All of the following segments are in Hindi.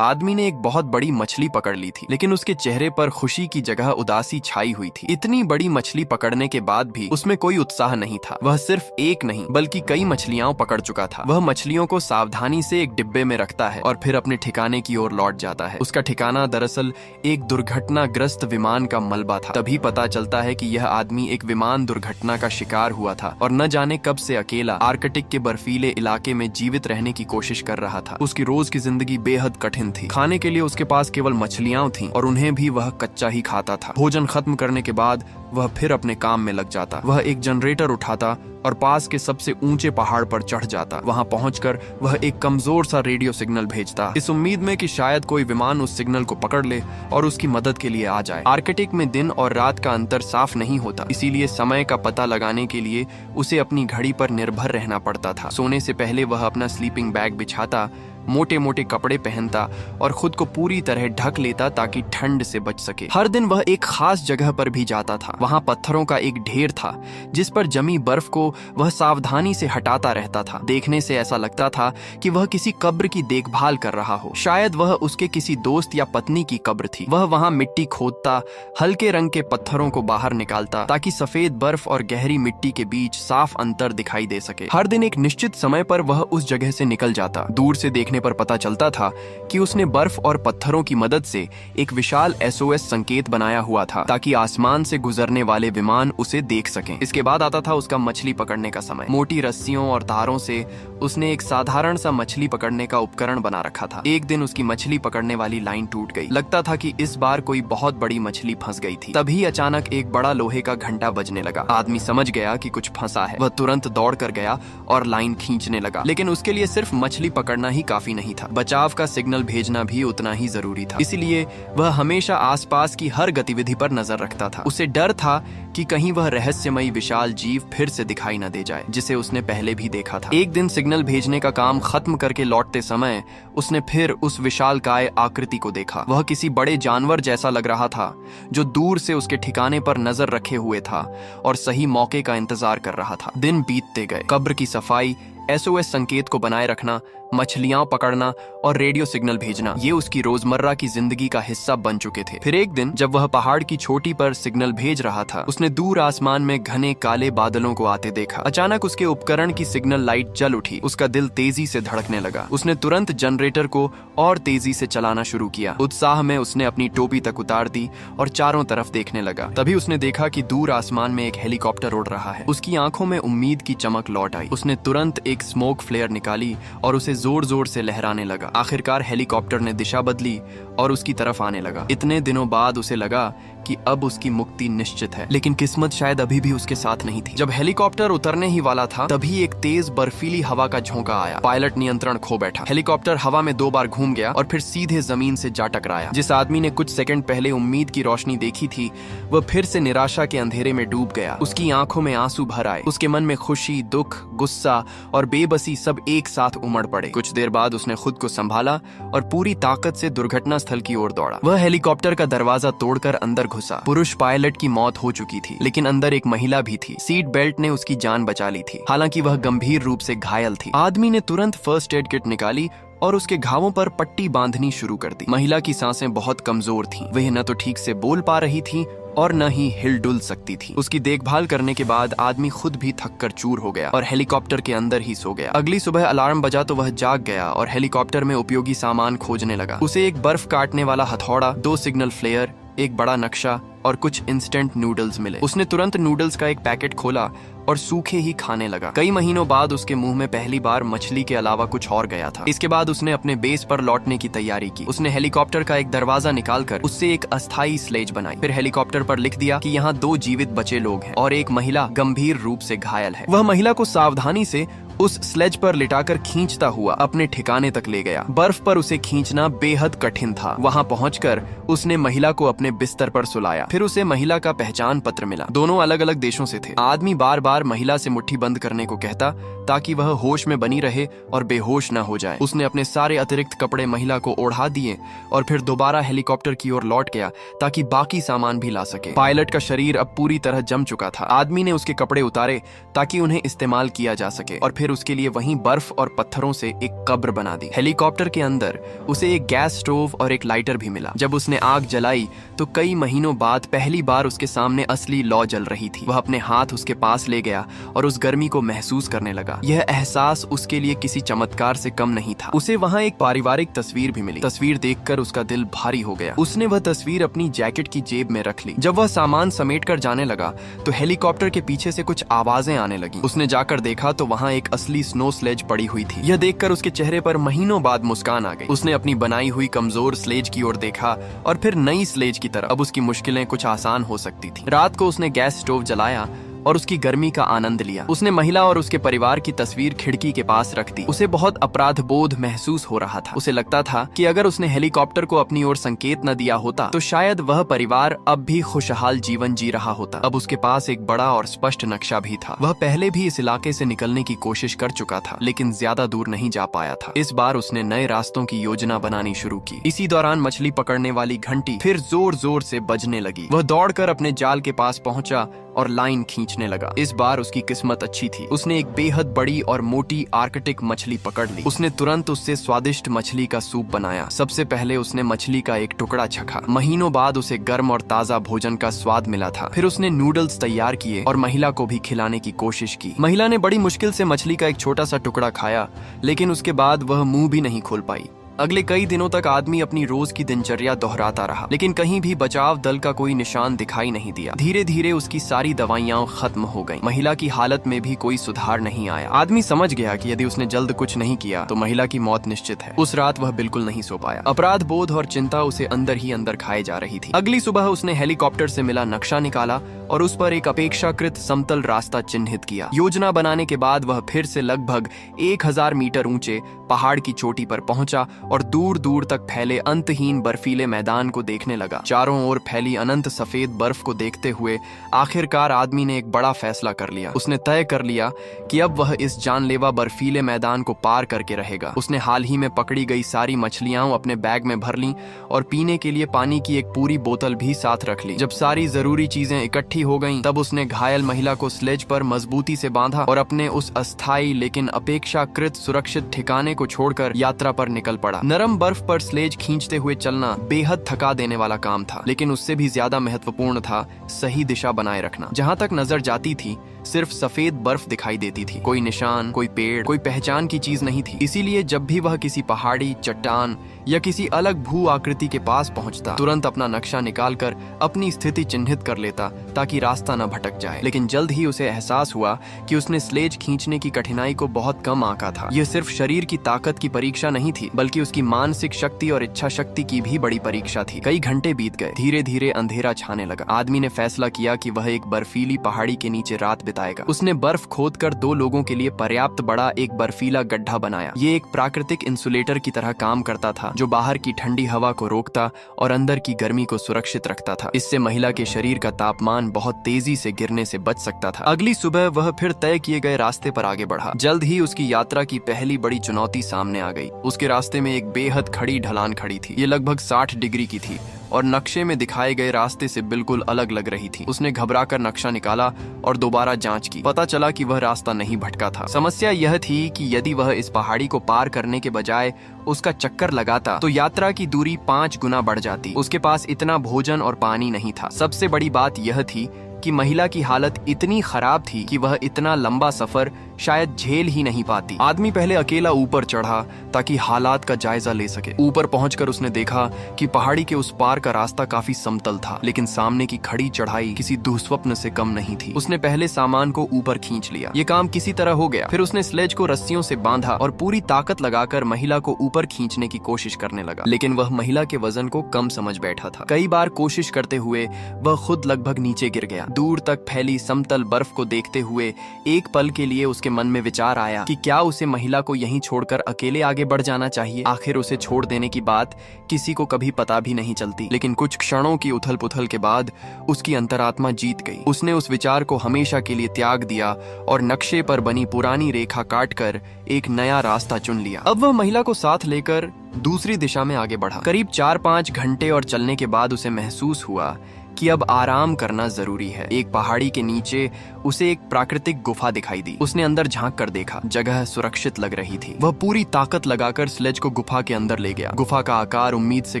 आदमी ने एक बहुत बड़ी मछली पकड़ ली थी, लेकिन उसके चेहरे पर खुशी की जगह उदासी छाई हुई थी। इतनी बड़ी मछली पकड़ने के बाद भी उसमें कोई उत्साह नहीं था। वह सिर्फ एक नहीं बल्कि कई मछलियां पकड़ चुका था। वह मछलियों को सावधानी से एक डिब्बे में रखता है और फिर अपने ठिकाने की ओर लौट जाता है। उसका ठिकाना दरअसल एक दुर्घटनाग्रस्त विमान का मलबा था। तभी पता चलता है कि यह आदमी एक विमान दुर्घटना का शिकार हुआ था और न जाने कब से अकेला आर्कटिक के बर्फीले इलाके में जीवित रहने की कोशिश कर रहा था। उसकी रोज की जिंदगी बेहद कठिन थी। खाने के लिए उसके पास केवल मछलियां थीं और उन्हें भी वह कच्चा ही खाता था। भोजन खत्म करने के बाद वह फिर अपने काम में लग जाता। वह एक जनरेटर उठाता और पास के सबसे ऊंचे पहाड़ पर चढ़ जाता। वहां पहुंचकर वह एक कमजोर सा रेडियो सिग्नल भेजता, इस उम्मीद में कि शायद कोई विमान उस सिग्नल को पकड़ ले और उसकी मदद के लिए आ जाए। आर्कटिक में दिन और रात का अंतर साफ नहीं होता, इसीलिए समय का पता लगाने के लिए उसे अपनी घड़ी पर निर्भर रहना पड़ता था। सोने से पहले वह अपना स्लीपिंग बैग बिछाता, मोटे मोटे कपड़े पहनता और खुद को पूरी तरह ढक लेता ताकि ठंड से बच सके। हर दिन वह एक खास जगह पर भी जाता था। वहां पत्थरों का एक ढेर था जिस पर जमी बर्फ को वह सावधानी से हटाता रहता था। देखने से ऐसा लगता था कि वह किसी कब्र की देखभाल कर रहा हो। शायद वह उसके किसी दोस्त या पत्नी की कब्र थी। वह वहां मिट्टी खोदता, हल्के रंग के पत्थरों को बाहर निकालता ताकि सफेद बर्फ और गहरी मिट्टी के बीच साफ अंतर दिखाई दे सके। हर दिन एक निश्चित समय पर वह उस जगह से निकल जाता। दूर से देखने पर पता चलता था कि उसने बर्फ और पत्थरों की मदद से एक विशाल SOS संकेत बनाया हुआ था ताकि आसमान से गुजरने वाले विमान उसे देख सकें। इसके बाद आता था उसका मछली पकड़ने का समय। मोटी रस्सियों और तारों से उसने एक साधारण सा मछली पकड़ने का उपकरण बना रखा था। एक दिन उसकी मछली पकड़ने वाली लाइन टूट गई। लगता था कि इस बार कोई बहुत बड़ी मछली फंस गई थी। तभी अचानक एक बड़ा लोहे का घंटा बजने लगा। आदमी समझ गया कि कुछ फंसा है। वह तुरंत दौड़ कर गया और लाइन खींचने लगा, लेकिन उसके लिए सिर्फ मछली पकड़ना ही काफी नहीं था। बचाव का सिग्नल भेजना भी उतना ही जरूरी था। इसलिए वह हमेशा आसपास की हर गतिविधि पर नजर रखता था। उसे डर था कि कहीं वह रहस्यमयी विशाल जीव फिर से दिखाई न दे जाए जिसे उसने पहले भी देखा था। एक दिन सिग्नल भेजने का काम खत्म करके लौटते समय उसने फिर उस विशालकाय आकृति को देखा। वह किसी बड़े जानवर जैसा लग रहा था जो दूर से उसके ठिकाने पर नजर रखे हुए था और सही मौके का इंतजार कर रहा था। दिन बीतते गए। कब्र की सफाई, SOS संकेत को बनाए रखना, मछलियां पकड़ना और रेडियो सिग्नल भेजना, ये उसकी रोजमर्रा की जिंदगी का हिस्सा बन चुके थे। फिर एक दिन जब वह पहाड़ की चोटी पर सिग्नल भेज रहा था, उसने दूर आसमान में घने काले बादलों को आते देखा। अचानक उसके उपकरण की सिग्नल लाइट जल उठी। उसका दिल तेजी से धड़कने लगा। उसने तुरंत जनरेटर को और तेजी से चलाना शुरू किया। उत्साह में उसने अपनी टोपी तक उतार दी और चारों तरफ देखने लगा। तभी उसने देखा कि दूर आसमान में एक हेलीकॉप्टर उड़ रहा है। उसकी आंखों में उम्मीद की चमक लौट आई। उसने तुरंत एक स्मोक फ्लेयर निकाली और उसे जोर जोर से लहराने लगा। आखिरकार हेलीकॉप्टर ने दिशा बदली और उसकी तरफ आने लगा। इतने दिनों बाद उसे लगा कि अब उसकी मुक्ति निश्चित है, लेकिन किस्मत शायद अभी भी उसके साथ नहीं थी। जब हेलीकॉप्टर उतरने ही वाला था, तभी एक तेज बर्फीली हवा का झोंका आया। पायलट नियंत्रण खो बैठा। हेलीकॉप्टर हवा में 2 बार घूम गया और फिर सीधे जमीन से जा टकराया। जिस आदमी ने कुछ सेकंड पहले उम्मीद की रोशनी देखी थी, वह फिर से निराशा के अंधेरे में डूब गया। उसकी आंखों में आंसू भर आए। उसके मन में खुशी, दुख, गुस्सा और बेबसी सब एक साथ उमड़ पड़े। कुछ देर बाद उसने खुद को संभाला और पूरी ताकत से दुर्घटना स्थल की ओर दौड़ा। वह हेलीकॉप्टर का दरवाजा तोड़कर अंदर घुसा। पुरुष पायलट की मौत हो चुकी थी, लेकिन अंदर एक महिला भी थी। सीट बेल्ट ने उसकी जान बचा ली थी, हालांकि वह गंभीर रूप से घायल थी। आदमी ने तुरंत फर्स्ट एड किट निकाली और उसके घावों पर पट्टी बांधनी शुरू कर दी। महिला की सांसें बहुत कमजोर थीं। वह न तो ठीक से बोल पा रही थी और न ही हिल-डुल सकती थी। उसकी देखभाल करने के बाद आदमी खुद भी थक कर चूर हो गया और हेलीकॉप्टर के अंदर ही सो गया। अगली सुबह अलार्म बजा तो वह जाग गया और हेलीकॉप्टर में उपयोगी सामान खोजने लगा। उसे एक बर्फ काटने वाला हथौड़ा, 2 सिग्नल फ्लेयर, एक बड़ा नक्शा और कुछ इंस्टेंट नूडल्स मिले। उसने तुरंत नूडल्स का एक पैकेट खोला और सूखे ही खाने लगा। कई महीनों बाद उसके मुंह में पहली बार मछली के अलावा कुछ और गया था। इसके बाद उसने अपने बेस पर लौटने की तैयारी की। उसने हेलीकॉप्टर का एक दरवाजा निकालकर उससे एक अस्थायी स्लेज बनाई। फिर हेलीकॉप्टर पर लिख दिया कि यहाँ 2 जीवित बचे लोग हैं और एक महिला गंभीर रूप से घायल है। वह महिला को सावधानी से उस स्लेज पर लिटाकर खींचता हुआ अपने ठिकाने तक ले गया। बर्फ पर उसे खींचना बेहद कठिन था। वहां पहुंचकर उसने महिला को अपने बिस्तर पर सुलाया। फिर उसे महिला का पहचान पत्र मिला। दोनों अलग अलग देशों से थे। आदमी बार बार महिला से मुट्ठी बंद करने को कहता ताकि वह होश में बनी रहे और बेहोश न हो जाए। उसने अपने सारे अतिरिक्त कपड़े महिला को ओढ़ा दिए और फिर दोबारा हेलीकॉप्टर की ओर लौट गया ताकि बाकी सामान भी ला सके। पायलट का शरीर अब पूरी तरह जम चुका था। आदमी ने उसके कपड़े उतारे ताकि उन्हें इस्तेमाल किया जा सके और फिर उसके लिए वहीं बर्फ और पत्थरों से एक कब्र बना दी। हेलीकॉप्टर के अंदर उसे एक गैस स्टोव और एक लाइटर भी मिला। जब उसने आग जलाई तो कई महीनों बाद पहली बार उसके सामने असली लौ जल रही थी। वह अपने हाथ उसके पास ले गया और उस गर्मी को महसूस करने लगा। यह एहसास उसके लिए किसी चमत्कार से कम नहीं था। उसे वहां एक पारिवारिक तस्वीर भी मिली। तस्वीर देखकर उसका दिल भारी हो गया। उसने वह तस्वीर अपनी जैकेट की जेब में रख ली। जब वह सामान समेटकर जाने लगा तो हेलीकॉप्टर के पीछे से कुछ आवाजें आने लगी। उसने जाकर देखा तो वहां एक असली स्नो स्लेज पड़ी हुई थी। यह देखकर उसके चेहरे पर महीनों बाद मुस्कान आ गई। उसने अपनी बनाई हुई कमजोर स्लेज की ओर देखा और फिर नई स्लेज की तरफ। अब उसकी मुश्किलें कुछ आसान हो सकती थी। रात को उसने गैस स्टोव जलाया और उसकी गर्मी का आनंद लिया। उसने महिला और उसके परिवार की तस्वीर खिड़की के पास रख दी। उसे बहुत अपराध बोध महसूस हो रहा था। उसे लगता था कि अगर उसने हेलीकॉप्टर को अपनी ओर संकेत न दिया होता तो शायद वह परिवार अब भी खुशहाल जीवन जी रहा होता। अब उसके पास एक बड़ा और स्पष्ट नक्शा भी था। वह पहले भी इस इलाके से निकलने की कोशिश कर चुका था लेकिन ज्यादा दूर नहीं जा पाया था। इस बार उसने नए रास्तों की योजना बनानी शुरू की। इसी दौरान मछली पकड़ने वाली घंटी फिर जोर जोर से बजने लगी। वह दौड़कर अपने जाल के पास पहुंचा और लाइन खींचने लगा। इस बार उसकी किस्मत अच्छी थी। उसने एक बेहद बड़ी और मोटी आर्कटिक मछली पकड़ ली। उसने तुरंत उससे स्वादिष्ट मछली का सूप बनाया। सबसे पहले उसने मछली का एक टुकड़ा चखा। महीनों बाद उसे गर्म और ताजा भोजन का स्वाद मिला था। फिर उसने नूडल्स तैयार किए और महिला को भी खिलाने की कोशिश की। महिला ने बड़ी मुश्किल से मछली का एक छोटा सा टुकड़ा खाया लेकिन उसके बाद वह मुंह भी नहीं खोल पाई। अगले कई दिनों तक आदमी अपनी रोज की दिनचर्या दोहराता रहा लेकिन कहीं भी बचाव दल का कोई निशान दिखाई नहीं दिया। धीरे धीरे उसकी सारी दवाइयां खत्म हो गईं। महिला की हालत में भी कोई सुधार नहीं आया। आदमी समझ गया कि यदि उसने जल्द कुछ नहीं किया तो महिला की मौत निश्चित है। उस रात वह बिल्कुल नहीं सो पाया। अपराध बोध और चिंता उसे अंदर ही अंदर खाए जा रही थी। अगली सुबह उसने हेलीकॉप्टर से मिला नक्शा निकाला और उस पर एक अपेक्षाकृत समतल रास्ता चिन्हित किया। योजना बनाने के बाद वह फिर से लगभग 1000 मीटर ऊंचे पहाड़ की चोटी पर पहुंचा और दूर दूर तक फैले अंतहीन बर्फीले मैदान को देखने लगा। चारों ओर फैली अनंत सफेद बर्फ को देखते हुए आखिरकार आदमी ने एक बड़ा फैसला कर लिया। उसने तय कर लिया कि अब वह इस जानलेवा बर्फीले मैदान को पार करके रहेगा। उसने हाल ही में पकड़ी गई सारी मछलियां अपने बैग में भर लीं और पीने के लिए पानी की एक पूरी बोतल भी साथ रख ली। जब सारी जरूरी चीजें इकट्ठी हो गईं, तब उसने घायल महिला को स्लेज पर मजबूती से बांधा और अपने उस अस्थायी लेकिन अपेक्षाकृत सुरक्षित ठिकाने को छोड़कर यात्रा पर निकल पड़ा। नरम बर्फ पर स्लेज खींचते हुए चलना बेहद थका देने वाला काम था लेकिन उससे भी ज्यादा महत्वपूर्ण था सही दिशा बनाए रखना। जहां तक नजर जाती थी सिर्फ सफेद बर्फ दिखाई देती थी। कोई निशान, कोई पेड़, कोई पहचान की चीज नहीं थी। इसीलिए जब भी वह किसी पहाड़ी, चट्टान या किसी अलग भू आकृति के पास पहुंचता तुरंत अपना नक्शा निकालकर अपनी स्थिति चिन्हित कर लेता ताकि रास्ता न भटक जाए। लेकिन जल्द ही उसे एहसास हुआ कि उसने स्लेज खींचने की कठिनाई को बहुत कम आंका था। यह सिर्फ शरीर की ताकत की परीक्षा नहीं थी बल्कि उसकी मानसिक शक्ति और इच्छा शक्ति की भी बड़ी परीक्षा थी। कई घंटे बीत गए। धीरे धीरे अंधेरा छाने लगा। आदमी ने फैसला किया कि वह एक बर्फीली पहाड़ी के नीचे रात बिताएगा। उसने बर्फ खोदकर 2 लोगों के लिए पर्याप्त बड़ा एक बर्फीला गड्ढा बनाया। ये एक प्राकृतिक इंसुलेटर की तरह काम करता था जो बाहर की ठंडी हवा को रोकता और अंदर की गर्मी को सुरक्षित रखता था। इससे महिला के शरीर का तापमान बहुत तेजी से गिरने से बच सकता था। अगली सुबह वह फिर तय किए गए रास्ते पर आगे बढ़ा। जल्द ही उसकी यात्रा की पहली बड़ी चुनौती सामने आ गई। उसके रास्ते में एक बेहद खड़ी ढलान खड़ी थी। ये लगभग 60 डिग्री की थी और नक्शे में दिखाए गए रास्ते से बिल्कुल अलग लग रही थी। उसने घबराकर नक्शा निकाला और दोबारा जांच की। पता चला कि वह रास्ता नहीं भटका था। समस्या यह थी कि यदि वह इस पहाड़ी को पार करने के बजाय उसका चक्कर लगाता तो यात्रा की दूरी 5 गुना बढ़ जाती। उसके पास इतना भोजन और पानी नहीं था। सबसे बड़ी बात यह थी कि महिला की हालत इतनी खराब थी कि वह इतना लंबा सफर शायद झेल ही नहीं पाती। आदमी पहले अकेला ऊपर चढ़ा ताकि हालात का जायजा ले सके। ऊपर पहुंचकर उसने देखा कि पहाड़ी के उस पार का रास्ता काफी समतल था लेकिन सामने की खड़ी चढ़ाई किसी दुःस्वप्न से कम नहीं थी। उसने पहले सामान को ऊपर खींच लिया। ये काम किसी तरह हो गया। फिर उसने स्लेज को रस्सियों से बांधा और पूरी ताकत लगाकर महिला को ऊपर खींचने की कोशिश करने लगा लेकिन वह महिला के वजन को कम समझ बैठा था। कई बार कोशिश करते हुए वह खुद लगभग नीचे गिर गया। दूर तक फैली समतल बर्फ को देखते हुए एक पल के लिए उसके मन में विचार आया कि क्या उसे महिला को यहीं छोड़कर अकेले आगे बढ़ जाना चाहिए। आखिर उसे छोड़ देने की बात किसी को कभी पता भी नहीं चलती, लेकिन कुछ क्षणों की उथल पुथल के बाद उसकी अंतरात्मा जीत गई। उसने उस विचार को हमेशा के लिए त्याग दिया और नक्शे पर बनी पुरानी रेखा काटकर एक नया रास्ता चुन लिया। अब वह महिला को साथ लेकर दूसरी दिशा में आगे बढ़ा। करीब 4-5 घंटे और चलने के बाद उसे महसूस हुआ कि अब आराम करना जरूरी है। एक पहाड़ी के नीचे उसे एक प्राकृतिक गुफा दिखाई दी। उसने अंदर झांक कर देखा। जगह सुरक्षित लग रही थी। वह पूरी ताकत लगाकर स्लेज को गुफा के अंदर ले गया। गुफा का आकार उम्मीद से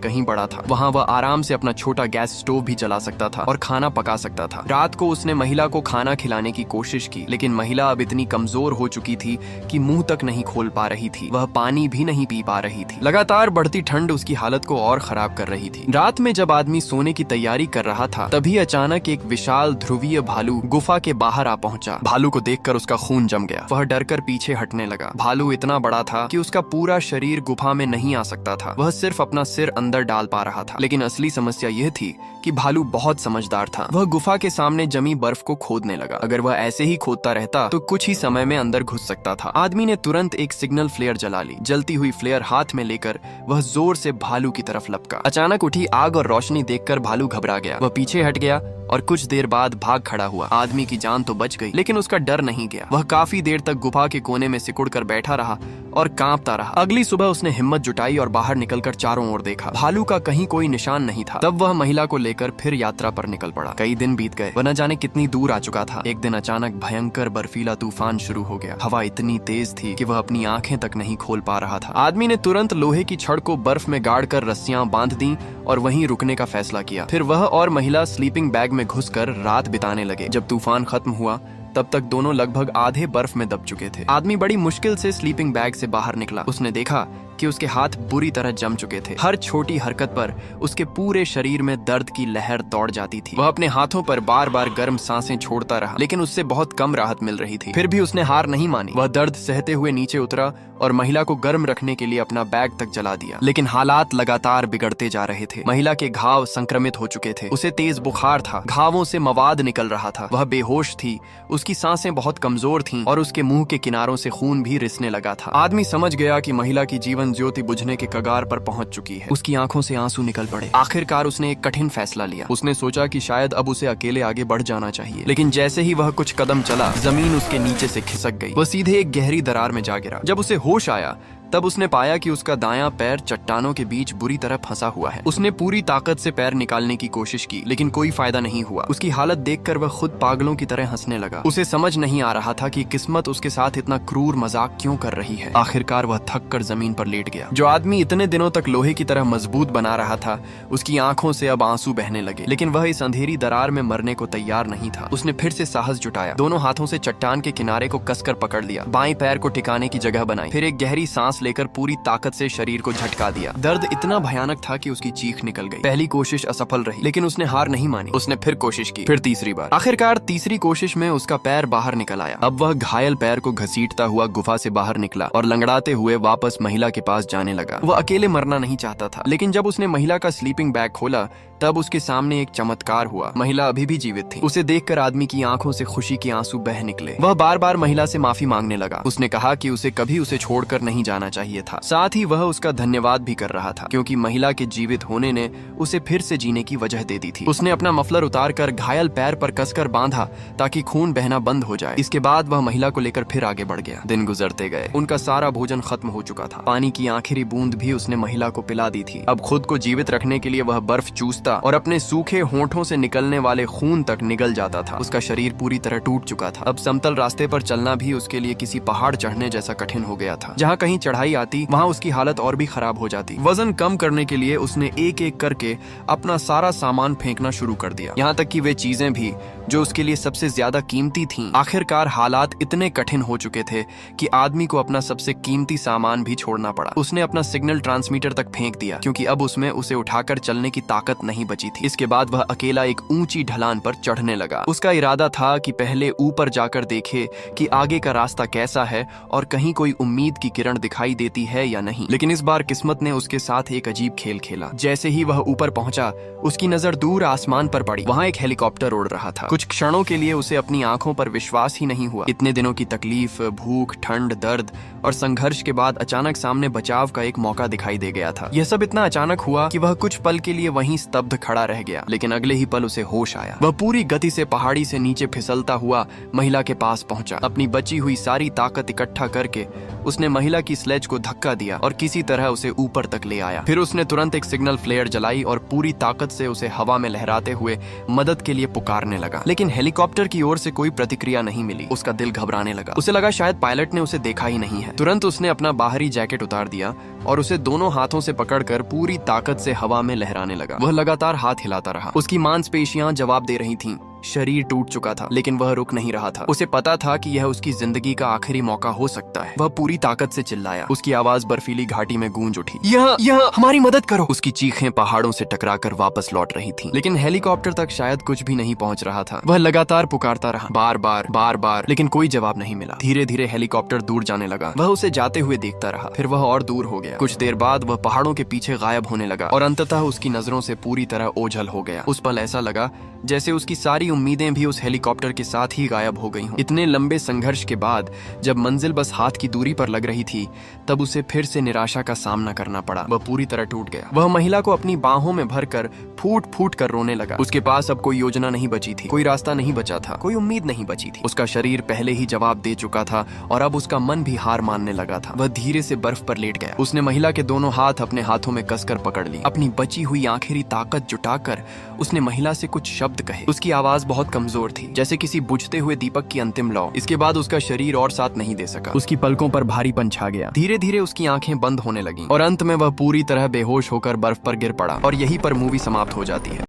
कहीं बड़ा था। वहाँ वह आराम से अपना छोटा गैस स्टोव भी जला सकता था और खाना पका सकता था। रात को उसने महिला को खाना खिलाने की कोशिश की, लेकिन महिला अब इतनी कमजोर हो चुकी थी कि मुंह तक नहीं खोल पा रही थी। वह पानी भी नहीं पी पा रही थी। लगातार बढ़ती ठंड उसकी हालत को और खराब कर रही थी। रात में जब आदमी सोने की तैयारी कर रहा था, तभी अचानक एक विशाल ध्रुवीय भालू गुफा के बाहर आ पहुंचा। भालू को देखकर उसका खून जम गया। वह डरकर पीछे हटने लगा। भालू इतना बड़ा था कि उसका पूरा शरीर गुफा में नहीं आ सकता था। वह सिर्फ अपना सिर अंदर डाल पा रहा था। लेकिन असली समस्या यह थी कि भालू बहुत समझदार था। वह गुफा के सामने जमी बर्फ को खोदने लगा। अगर वह ऐसे ही खोदता रहता तो कुछ ही समय में अंदर घुस सकता था। आदमी ने तुरंत एक सिग्नल फ्लेयर जला ली। जलती हुई फ्लेयर हाथ में लेकर वह जोर से भालू की तरफ लपका। अचानक उठी आग और रोशनी देखकर भालू घबरा गया। वह पीछे हट गया और कुछ देर बाद भाग खड़ा हुआ। आदमी की जान तो बच गई, लेकिन उसका डर नहीं गया। वह काफी देर तक गुफा के कोने में सिकुड़ कर बैठा रहा और कांपता रहा। अगली सुबह उसने हिम्मत जुटाई और बाहर निकलकर चारों ओर देखा। भालू का कहीं कोई निशान नहीं था। तब वह महिला को लेकर फिर यात्रा पर निकल पड़ा। कई दिन बीत गए। वह न जाने कितनी दूर आ चुका था। एक दिन अचानक भयंकर बर्फीला तूफान शुरू हो गया। हवा इतनी तेज थी कि वह अपनी आंखें तक नहीं खोल पा रहा था। आदमी ने तुरंत लोहे की छड़ को बर्फ में गाड़कर रस्सियां बांध दी और वहीं रुकने का फैसला किया। फिर वह और महिला स्लीपिंग बैग में घुसकर रात बिताने लगे। जब तूफान खत्म हुआ तब तक दोनों लगभग आधे बर्फ में दब चुके थे। आदमी बड़ी मुश्किल से स्लीपिंग बैग से बाहर निकला। उसने देखा कि उसके हाथ बुरी तरह जम चुके थे। हर छोटी हरकत पर उसके पूरे शरीर में दर्द की लहर दौड़ जाती थी। वह अपने हाथों पर बार बार गर्म सांसें छोड़ता रहा, लेकिन उससे बहुत कम राहत मिल रही थी। फिर भी उसने हार नहीं मानी। वह दर्द सहते हुए नीचे उतरा और महिला को गर्म रखने के लिए अपना बैग तक जला दिया। लेकिन हालात लगातार बिगड़ते जा रहे थे। महिला के घाव संक्रमित हो चुके थे। उसे तेज बुखार था। घावों से मवाद निकल रहा था। वह बेहोश थी। उसकी सांसें बहुत कमजोर थीं और उसके मुंह के किनारों से खून भी रिसने लगा था। आदमी समझ गया कि महिला की जीवन ज्योति बुझने के कगार पर पहुंच चुकी है। उसकी आंखों से आंसू निकल पड़े। आखिरकार उसने एक कठिन फैसला लिया। उसने सोचा कि शायद अब उसे अकेले आगे बढ़ जाना चाहिए, लेकिन जैसे ही वह कुछ कदम चला, जमीन उसके नीचे से खिसक गई। वह सीधे एक गहरी दरार में जा गिरा। जब उसे होश आया तब उसने पाया कि उसका दायां पैर चट्टानों के बीच बुरी तरह फंसा हुआ है। उसने पूरी ताकत से पैर निकालने की कोशिश की, लेकिन कोई फायदा नहीं हुआ। उसकी हालत देखकर वह खुद पागलों की तरह हंसने लगा। उसे समझ नहीं आ रहा था कि किस्मत उसके साथ इतना क्रूर मजाक क्यों कर रही है। आखिरकार वह थक कर जमीन पर लेट गया। जो आदमी इतने दिनों तक लोहे की तरह मजबूत बना रहा था, उसकी आंखों से अब आंसू बहने लगे। लेकिन वह इस अंधेरी दरार में मरने को तैयार नहीं था। उसने फिर से साहस जुटाया। दोनों हाथों से चट्टान के किनारे को कसकर पकड़ लिया। बाएं पैर को टिकाने की जगह बनाई। फिर एक गहरी सांस लेकर पूरी ताकत से शरीर को झटका दिया। दर्द इतना भयानक था कि उसकी चीख निकल गई। पहली कोशिश असफल रही, लेकिन उसने हार नहीं मानी। उसने फिर कोशिश की, फिर तीसरी बार। आखिरकार तीसरी कोशिश में उसका पैर बाहर निकल आया। अब वह घायल पैर को घसीटता हुआ गुफा से बाहर निकला और लंगड़ाते हुए वापस महिला के पास जाने लगा। वह अकेले मरना नहीं चाहता था, लेकिन जब उसने महिला का स्लीपिंग बैग खोला तब उसके सामने एक चमत्कार हुआ। महिला अभी भी जीवित थी। उसे देखकर आदमी की आंखों से खुशी के आंसू बह निकले। वह बार बार महिला से माफी मांगने लगा। उसने कहा कि उसे कभी उसे छोड़कर नहीं जाना चाहिए था। साथ ही वह उसका धन्यवाद भी कर रहा था, क्योंकि महिला के जीवित होने ने उसे फिर से जीने की वजह दे दी थी। उसने अपना मफलर उतारकर घायल पैर पर कसकर बांधा ताकि खून बहना बंद हो जाए। इसके बाद वह महिला को लेकर फिर आगे बढ़ गया। दिन गुजरते गए। उनका सारा भोजन खत्म हो चुका था। पानी की आखिरी बूंद भी उसने महिला को पिला दी थी। अब खुद को जीवित रखने के लिए वह बर्फ चूसता और अपने सूखे होंठों से निकलने वाले खून तक निगल जाता था। उसका शरीर पूरी तरह टूट चुका था। अब समतल रास्ते पर चलना भी उसके लिए किसी पहाड़ चढ़ने जैसा कठिन हो गया था। जहाँ कहीं चढ़ाई आती वहाँ उसकी हालत और भी खराब हो जाती। वजन कम करने के लिए उसने एक एक करके अपना सारा सामान फेंकना शुरू कर दिया, यहाँ तक कि वे चीजें भी जो उसके लिए सबसे ज्यादा कीमती थीं। आखिरकार हालात इतने कठिन हो चुके थे कि आदमी को अपना सबसे कीमती सामान भी छोड़ना पड़ा। उसने अपना सिग्नल ट्रांसमीटर तक फेंक दिया, क्योंकि अब उसमें उसे उठाकर चलने की ताकत नहीं बची थी। इसके बाद वह अकेला एक ऊंची ढलान पर चढ़ने लगा। उसका इरादा था कि पहले ऊपर जाकर देखे कि आगे का रास्ता कैसा है और कहीं कोई उम्मीद की किरण दिखाई देती है या नहीं। लेकिन इस बार किस्मत ने उसके साथ एक अजीब खेल खेला। जैसे ही वह ऊपर पहुंचा, उसकी नजर दूर आसमान पर पड़ी। वहां एक हेलीकॉप्टर उड़ रहा था। कुछ क्षणों के लिए उसे अपनी आंखों पर विश्वास ही नहीं हुआ। इतने दिनों की तकलीफ, भूख, ठंड, दर्द और संघर्ष के बाद अचानक सामने बचाव का एक मौका दिखाई दे गया था। यह सब इतना अचानक हुआ कि वह कुछ पल के लिए वहीं स्तब्ध खड़ा रह गया, लेकिन अगले ही पल उसे होश आया। वह पूरी गति से पहाड़ी से नीचे फिसलता हुआ महिला के पास पहुंचा। अपनी बची हुई सारी ताकत इकट्ठा करके उसने महिला की स्लेज को धक्का दिया और किसी तरह उसे ऊपर तक ले आया। फिर उसने तुरंत एक सिग्नल फ्लेयर जलाई और पूरी ताकत से उसे हवा में लहराते हुए मदद के लिए पुकारने लगा। लेकिन हेलीकॉप्टर की ओर से कोई प्रतिक्रिया नहीं मिली। उसका दिल घबराने लगा। उसे लगा शायद पायलट ने उसे देखा ही नहीं है। तुरंत उसने अपना बाहरी जैकेट उतार दिया और उसे दोनों हाथों से पकड़कर पूरी ताकत से हवा में लहराने लगा। वह लगातार हाथ हिलाता रहा। उसकी मांसपेशियां जवाब दे रही थीं। शरीर टूट चुका था, लेकिन वह रुक नहीं रहा था। उसे पता था कि यह उसकी जिंदगी का आखिरी मौका हो सकता है। वह पूरी ताकत से चिल्लाया। उसकी आवाज बर्फीली घाटी में गूंज उठी। यह हमारी मदद करो। उसकी चीखें पहाड़ों से टकराकर वापस लौट रही थीं, लेकिन हेलीकॉप्टर तक शायद कुछ भी नहीं पहुंच रहा था। वह लगातार पुकारता रहा, बार बार, लेकिन कोई जवाब नहीं मिला। धीरे धीरे हेलीकॉप्टर दूर जाने लगा। वह उसे जाते हुए देखता रहा, फिर वह और दूर हो गया। कुछ देर बाद वह पहाड़ों के पीछे गायब होने लगा और अंततः उसकी नजरों से पूरी तरह ओझल हो गया। उस पल ऐसा लगा जैसे उसकी सारी उम्मीदें भी उस हेलीकॉप्टर के साथ ही गायब हो गई हों। इतने लंबे संघर्ष के बाद जब मंजिल बस हाथ की दूरी पर लग रही थी, तब उसे फिर से निराशा का सामना करना पड़ा। वह पूरी तरह टूट गया। वह महिला को अपनी बाहों में भरकर फूट फूट कर रोने लगा। उसके पास अब कोई योजना नहीं बची थी, कोई रास्ता नहीं बचा था, कोई उम्मीद नहीं बची थी। उसका शरीर पहले ही जवाब दे चुका था और अब उसका मन भी हार मानने लगा था। वह धीरे से बर्फ पर लेट गया। उसने महिला के दोनों हाथ अपने हाथों में कसकर पकड़ ली। अपनी बची हुई आखिरी ताकत जुटाकर उसने महिला से कुछ शब्द कहे। उसकी आवाज बहुत कमजोर थी, जैसे किसी बुझते हुए दीपक की अंतिम लौ। इसके बाद उसका शरीर और साथ नहीं दे सका। उसकी पलकों पर भारीपन छा गया। धीरे धीरे उसकी आंखें बंद होने लगीं और अंत में वह पूरी तरह बेहोश होकर बर्फ पर गिर पड़ा। और यहीं पर मूवी समाप्त हो जाती है।